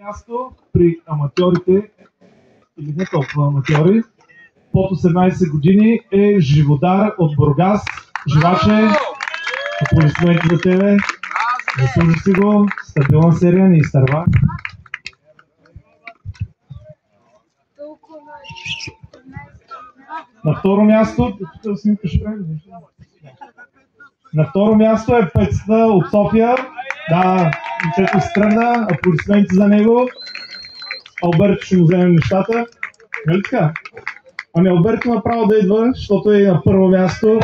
Място при аматьорите, или не толкова аматьори, под 18 години е Живодар от Бургас. Живаче, аплодисменти за тебе. Заслужи си го, стабилна серия, не изтърва. На второ място, е пецата от София. Да, момчето се тръгна, аплодисменти за него. Алберто ще му вземем нещата. Нали така? Ами Алберто направо да идва, защото е на първо място.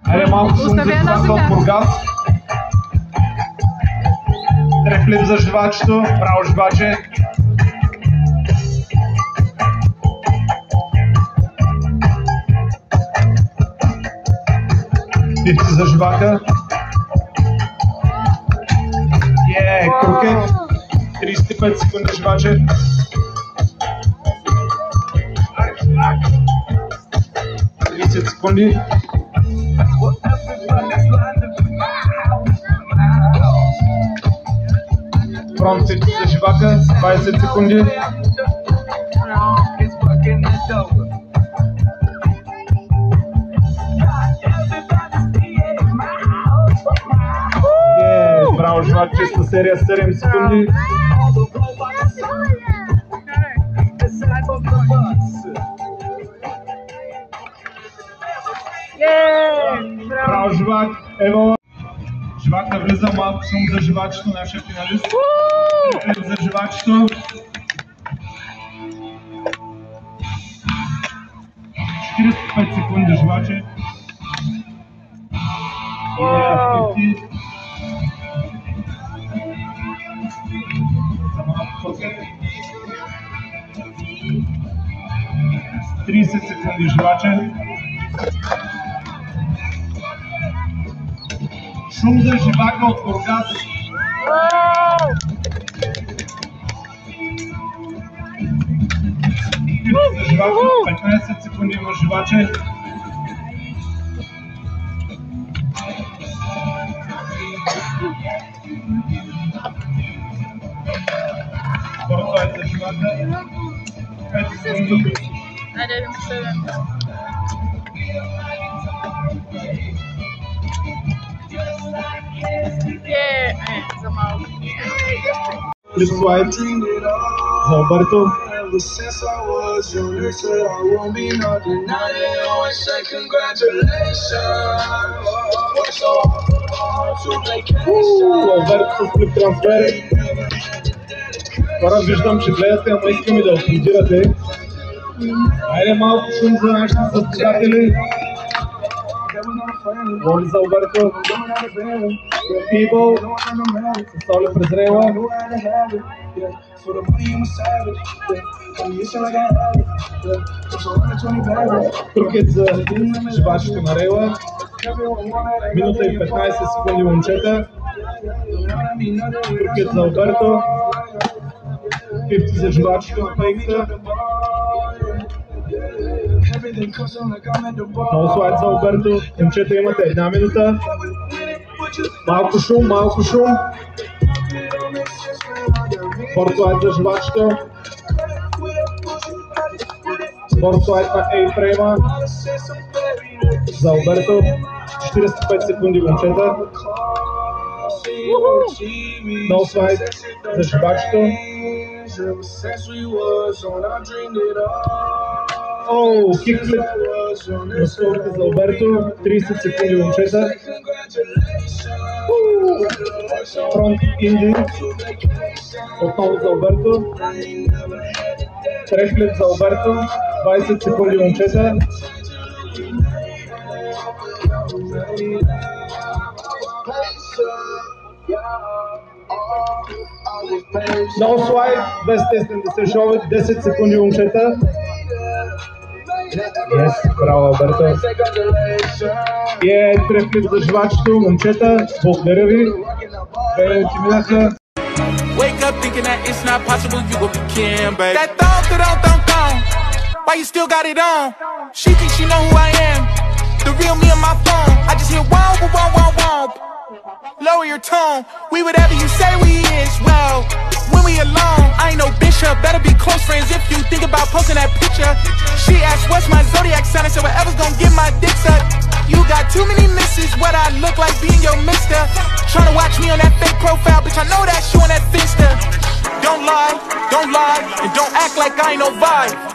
Айде малко шум за пецата от Бургас. Треплив за живачето. Браво, живаче! Пивци за живака. Крокет. 35 секунди, живаче. Секунди. Фронт фит за живака. 20 секунди. Браво, живак, чиста серия, 7 секунди. Браво, живак, ево. Живак да влиза, малко шум за живачето, нашия финалист. За живачето. 45 секунди, живаче. За малко крокет. 30 секунди, живаче. Шум за живака от Бургас. За живака, 15 секунди има живаче. Първо е за живака. 5 секунди. Флипслайд за Алберто. Алберто с флип трансфер. Хора, виждам, че гледате, ама искам и да аплодирате. Айде малко шум за нашите състезатели. Воли за Алберто. Пибъл. С Оли Презрела. Крокет за живачето на Рейла. Минута и 15 секунди, момчета. Крокет за Алберто. Пивци за живачето на Фейкса. Много слайд за Алберто. Момчета, имате 1 минута. Малко шум, малко шум. Спортлайт за живачето. Спортлайт на A-фрейма. За Алберто. 45 секунди, момчета. Много слайд за живачето. Кикфлип на скорите за Алберто. 30 секунди, момчета. Фронт инди. Отново за Алберто. Треплив за Алберто. 20 секунди, момчета. Много слайд, 270 шове, 10 секунди, момчета. Браво, Алберто. Треплив за живачето, момчета. Благодаря ви. 2 минути минаха. Wake up thinking that it's not possible, you gon' be Kim, babe. That thong, why you still got it on? She thinks she know who I am. The real me on my phone. I just hear wow, wow, wow, wow. Lower your tone. We whatever you say we is, well, when we alone, I ain't no bishop. Better be close friends if you think about posting that picture. She asked what's my zodiac sign, I said whatever's gonna get my dick sucked. You got too many misses, what I look like being your mister. Tryna watch me on that fake profile, bitch, I know that you on that Finsta. Don't lie, and don't act like I ain't no vibe.